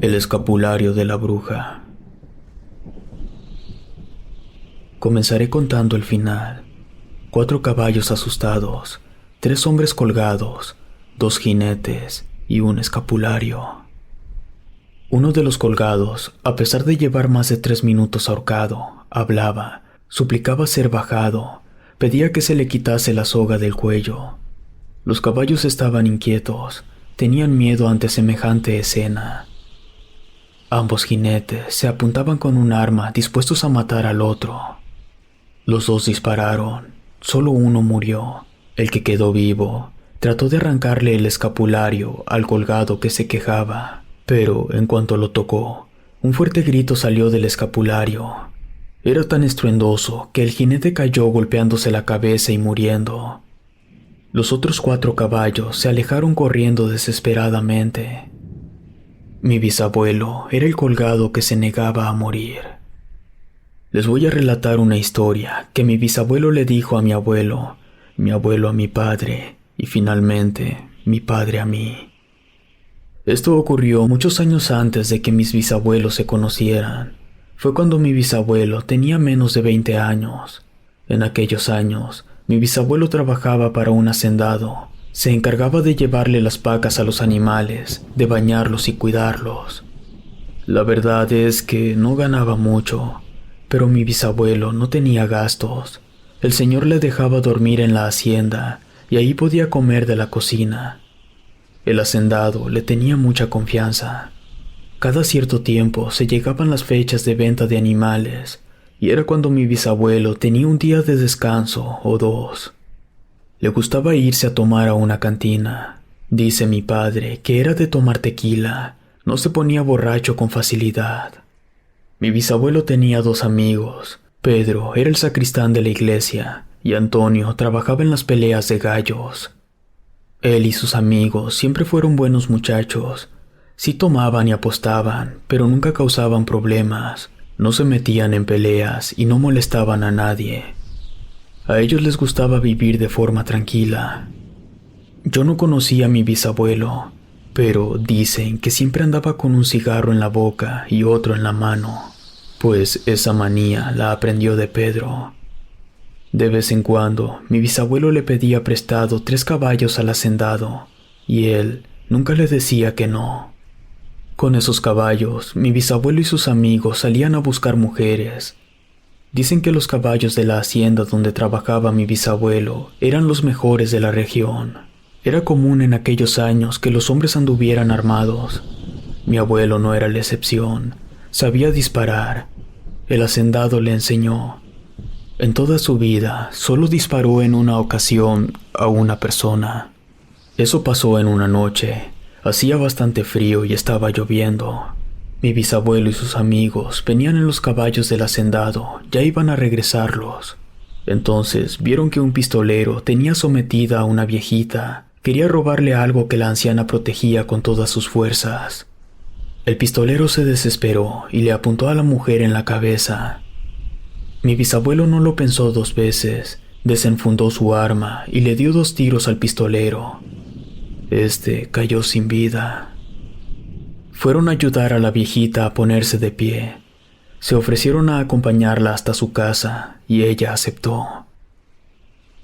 El escapulario de la bruja. Comenzaré contando el final. 4 caballos asustados, 3 hombres colgados, 2 jinetes y un escapulario. Uno de los colgados, a pesar de llevar más de 3 minutos ahorcado, hablaba, suplicaba ser bajado, pedía que se le quitase la soga del cuello. Los caballos estaban inquietos, tenían miedo ante semejante escena. Ambos jinetes se apuntaban con un arma dispuestos a matar al otro. Los 2 dispararon, solo uno murió. El que quedó vivo trató de arrancarle el escapulario al colgado que se quejaba, pero en cuanto lo tocó, un fuerte grito salió del escapulario. Era tan estruendoso que el jinete cayó golpeándose la cabeza y muriendo. Los otros 4 caballos se alejaron corriendo desesperadamente. Mi bisabuelo era el colgado que se negaba a morir. Les voy a relatar una historia que mi bisabuelo le dijo a mi abuelo a mi padre y finalmente mi padre a mí. Esto ocurrió muchos años antes de que mis bisabuelos se conocieran. Fue cuando mi bisabuelo tenía menos de 20 años. En aquellos años, mi bisabuelo trabajaba para un hacendado. Se encargaba de llevarle las pacas a los animales, de bañarlos y cuidarlos. La verdad es que no ganaba mucho, pero mi bisabuelo no tenía gastos. El señor le dejaba dormir en la hacienda y ahí podía comer de la cocina. El hacendado le tenía mucha confianza. Cada cierto tiempo se llegaban las fechas de venta de animales y era cuando mi bisabuelo tenía un día de descanso o 2. Le gustaba irse a tomar a una cantina. Dice mi padre que era de tomar tequila, no se ponía borracho con facilidad. Mi bisabuelo tenía 2 amigos. Pedro era el sacristán de la iglesia y Antonio trabajaba en las peleas de gallos. Él y sus amigos siempre fueron buenos muchachos. Sí tomaban y apostaban, pero nunca causaban problemas. No se metían en peleas y no molestaban a nadie. A ellos les gustaba vivir de forma tranquila. Yo no conocía a mi bisabuelo, pero dicen que siempre andaba con un cigarro en la boca y otro en la mano, pues esa manía la aprendió de Pedro. De vez en cuando, mi bisabuelo le pedía prestado 3 caballos al hacendado, y él nunca le decía que no. Con esos caballos, mi bisabuelo y sus amigos salían a buscar mujeres. Dicen que los caballos de la hacienda donde trabajaba mi bisabuelo eran los mejores de la región. Era común en aquellos años que los hombres anduvieran armados. Mi abuelo no era la excepción. Sabía disparar. El hacendado le enseñó. En toda su vida, solo disparó en una ocasión a una persona. Eso pasó en una noche. Hacía bastante frío y estaba lloviendo. Mi bisabuelo y sus amigos venían en los caballos del hacendado, ya iban a regresarlos. Entonces vieron que un pistolero tenía sometida a una viejita. Quería robarle algo que la anciana protegía con todas sus fuerzas. El pistolero se desesperó y le apuntó a la mujer en la cabeza. Mi bisabuelo no lo pensó 2 veces, desenfundó su arma y le dio 2 tiros al pistolero. Este cayó sin vida. Fueron a ayudar a la viejita a ponerse de pie. Se ofrecieron a acompañarla hasta su casa y ella aceptó.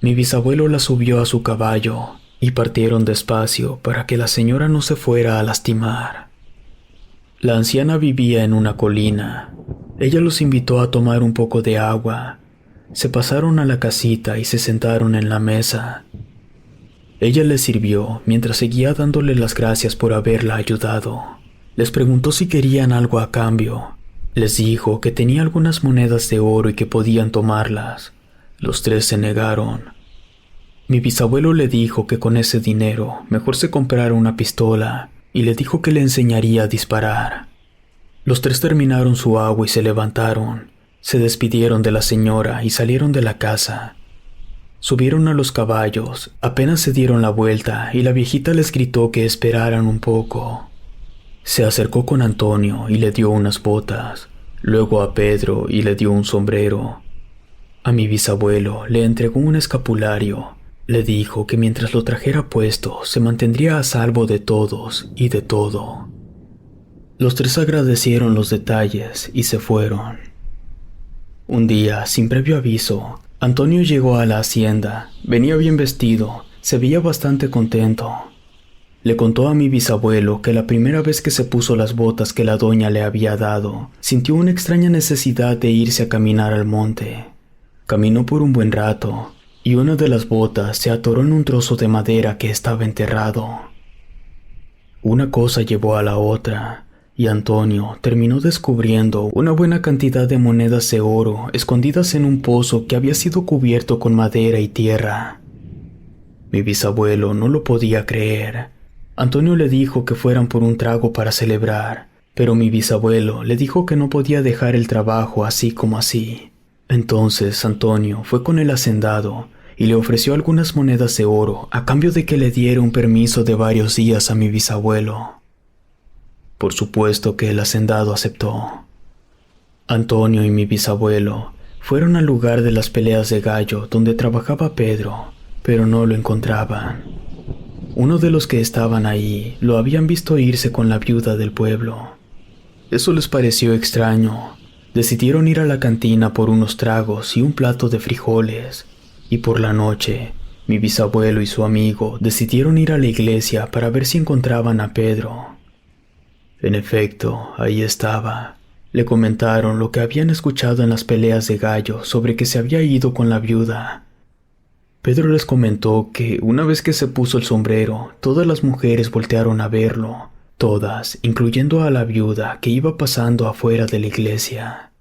Mi bisabuelo la subió a su caballo y partieron despacio para que la señora no se fuera a lastimar. La anciana vivía en una colina. Ella los invitó a tomar un poco de agua. Se pasaron a la casita y se sentaron en la mesa. Ella les sirvió mientras seguía dándole las gracias por haberla ayudado. Les preguntó si querían algo a cambio. Les dijo que tenía algunas monedas de oro y que podían tomarlas. Los 3 se negaron. Mi bisabuelo le dijo que con ese dinero mejor se comprara una pistola y le dijo que le enseñaría a disparar. Los 3 terminaron su agua y se levantaron. Se despidieron de la señora y salieron de la casa. Subieron a los caballos, apenas se dieron la vuelta y la viejita les gritó que esperaran un poco. Se acercó con Antonio y le dio unas botas, luego a Pedro y le dio un sombrero. A mi bisabuelo le entregó un escapulario. Le dijo que mientras lo trajera puesto se mantendría a salvo de todos y de todo. Los tres agradecieron los detalles y se fueron. Un día, sin previo aviso, Antonio llegó a la hacienda. Venía bien vestido, se veía bastante contento. Le contó a mi bisabuelo que la primera vez que se puso las botas que la doña le había dado, sintió una extraña necesidad de irse a caminar al monte. Caminó por un buen rato, y una de las botas se atoró en un trozo de madera que estaba enterrado. Una cosa llevó a la otra, y Antonio terminó descubriendo una buena cantidad de monedas de oro escondidas en un pozo que había sido cubierto con madera y tierra. Mi bisabuelo no lo podía creer. Antonio le dijo que fueran por un trago para celebrar, pero mi bisabuelo le dijo que no podía dejar el trabajo así como así. Entonces Antonio fue con el hacendado y le ofreció algunas monedas de oro a cambio de que le diera un permiso de varios días a mi bisabuelo. Por supuesto que el hacendado aceptó. Antonio y mi bisabuelo fueron al lugar de las peleas de gallo donde trabajaba Pedro, pero no lo encontraban. Uno de los que estaban ahí lo habían visto irse con la viuda del pueblo. Eso les pareció extraño. Decidieron ir a la cantina por unos tragos y un plato de frijoles, y por la noche, mi bisabuelo y su amigo decidieron ir a la iglesia para ver si encontraban a Pedro. En efecto, ahí estaba. Le comentaron lo que habían escuchado en las peleas de gallo sobre que se había ido con la viuda. Pedro les comentó que una vez que se puso el sombrero, todas las mujeres voltearon a verlo, todas, incluyendo a la viuda que iba pasando afuera de la iglesia.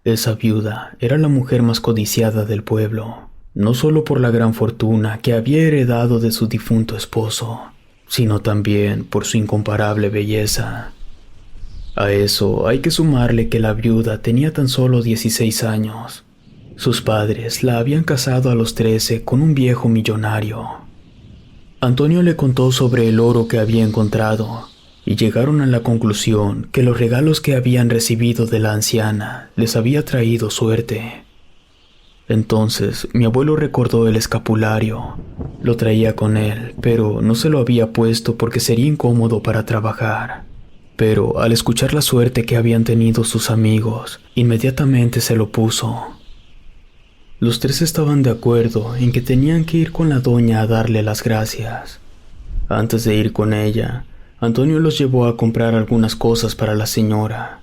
Esa viuda era la mujer más codiciada del pueblo, no solo por la gran fortuna que había heredado de su difunto esposo, sino también por su incomparable belleza. A eso hay que sumarle que la viuda tenía tan solo 16 años. Sus padres la habían casado a los 13 con un viejo millonario. Antonio le contó sobre el oro que había encontrado y llegaron a la conclusión que los regalos que habían recibido de la anciana les había traído suerte. Entonces mi abuelo recordó el escapulario. Lo traía con él, pero no se lo había puesto porque sería incómodo para trabajar. Pero al escuchar la suerte que habían tenido sus amigos, inmediatamente se lo puso. Los tres estaban de acuerdo en que tenían que ir con la doña a darle las gracias. Antes de ir con ella, Antonio los llevó a comprar algunas cosas para la señora.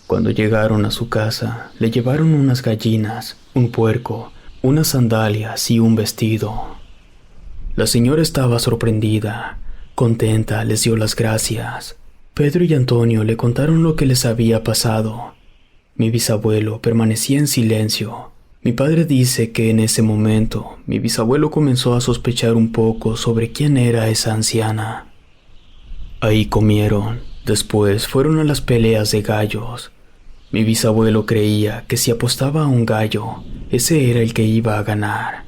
Cuando llegaron a su casa, le llevaron unas gallinas, un puerco, unas sandalias y un vestido. La señora estaba sorprendida. Contenta, les dio las gracias. Pedro y Antonio le contaron lo que les había pasado. Mi bisabuelo permanecía en silencio. Mi padre dice que en ese momento mi bisabuelo comenzó a sospechar un poco sobre quién era esa anciana. Ahí comieron. Después fueron a las peleas de gallos. Mi bisabuelo creía que si apostaba a un gallo, ese era el que iba a ganar.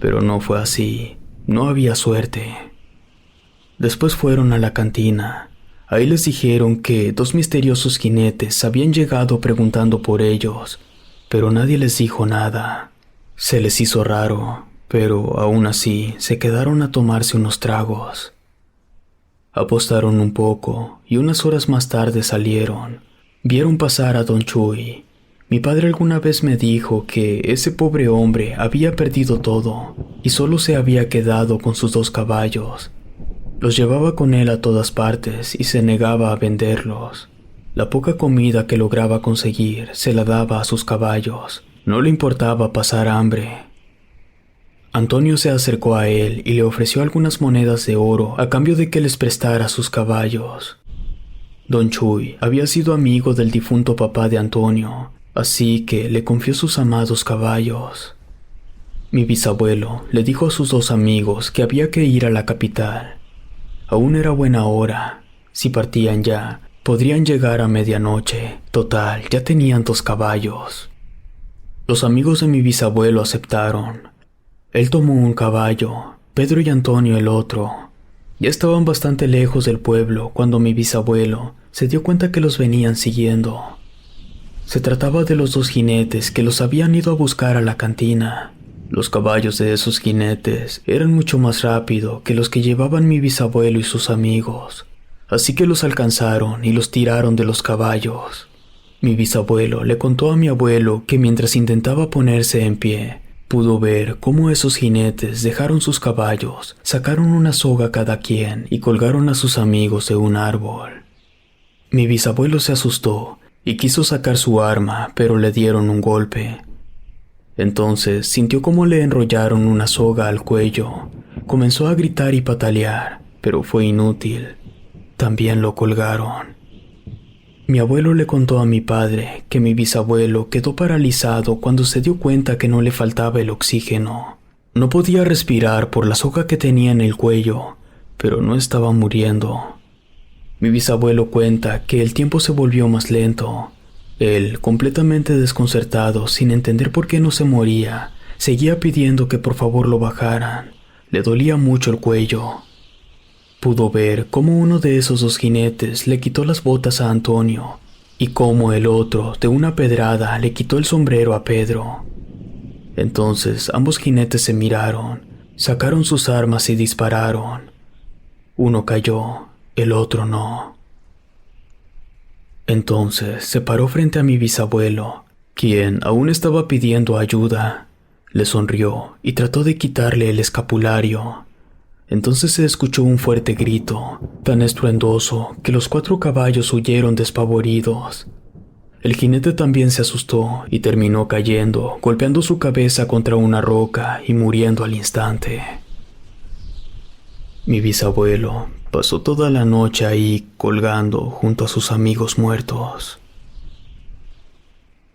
Pero no fue así. No había suerte. Después fueron a la cantina. Ahí les dijeron que 2 misteriosos jinetes habían llegado preguntando por ellos, pero nadie les dijo nada. Se les hizo raro, pero aún así se quedaron a tomarse unos tragos. Apostaron un poco y unas horas más tarde salieron. Vieron pasar a Don Chuy. Mi padre alguna vez me dijo que ese pobre hombre había perdido todo y solo se había quedado con sus 2 caballos. Los llevaba con él a todas partes y se negaba a venderlos. La poca comida que lograba conseguir se la daba a sus caballos. No le importaba pasar hambre. Antonio se acercó a él y le ofreció algunas monedas de oro a cambio de que les prestara sus caballos. Don Chuy había sido amigo del difunto papá de Antonio, así que le confió sus amados caballos. Mi bisabuelo le dijo a sus 2 amigos que había que ir a la capital. Aún era buena hora. Si partían ya, podrían llegar a medianoche. Total, ya tenían 2 caballos. Los amigos de mi bisabuelo aceptaron. Él tomó un caballo, Pedro y Antonio el otro. Ya estaban bastante lejos del pueblo cuando mi bisabuelo se dio cuenta que los venían siguiendo. Se trataba de los 2 jinetes que los habían ido a buscar a la cantina. Los caballos de esos jinetes eran mucho más rápidos que los que llevaban mi bisabuelo y sus amigos. así que los alcanzaron y los tiraron de los caballos. Mi bisabuelo le contó a mi abuelo que mientras intentaba ponerse en pie, pudo ver cómo esos jinetes dejaron sus caballos, sacaron una soga cada quien y colgaron a sus amigos de un árbol. Mi bisabuelo se asustó y quiso sacar su arma, pero le dieron un golpe. Entonces sintió cómo le enrollaron una soga al cuello. Comenzó a gritar y patalear, pero fue inútil. También lo colgaron. Mi abuelo le contó a mi padre que mi bisabuelo quedó paralizado cuando se dio cuenta que no le faltaba el oxígeno. No podía respirar por la soga que tenía en el cuello, pero no estaba muriendo. Mi bisabuelo cuenta que el tiempo se volvió más lento. Él, completamente desconcertado, sin entender por qué no se moría, seguía pidiendo que por favor lo bajaran. Le dolía mucho el cuello. Pudo ver cómo uno de esos dos jinetes le quitó las botas a Antonio y cómo el otro, de una pedrada, le quitó el sombrero a Pedro. Entonces ambos jinetes se miraron, sacaron sus armas y dispararon. Uno cayó, el otro no. Entonces se paró frente a mi bisabuelo, quien aún estaba pidiendo ayuda. Le sonrió y trató de quitarle el escapulario. Entonces se escuchó un fuerte grito, tan estruendoso que los 4 caballos huyeron despavoridos. El jinete también se asustó y terminó cayendo, golpeando su cabeza contra una roca y muriendo al instante. Mi bisabuelo pasó toda la noche ahí colgando junto a sus amigos muertos.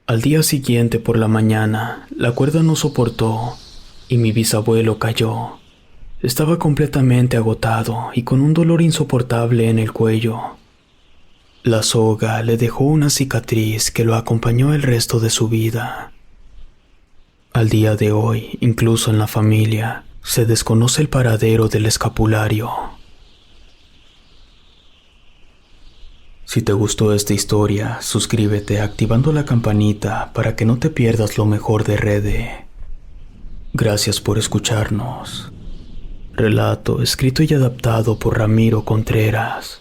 Al día siguiente por la mañana, la cuerda no soportó y mi bisabuelo cayó. Estaba completamente agotado y con un dolor insoportable en el cuello. La soga le dejó una cicatriz que lo acompañó el resto de su vida. Al día de hoy, incluso en la familia, se desconoce el paradero del escapulario. Si te gustó esta historia, suscríbete activando la campanita para que no te pierdas lo mejor de Rede. Gracias por escucharnos. Relato escrito y adaptado por Ramiro Contreras.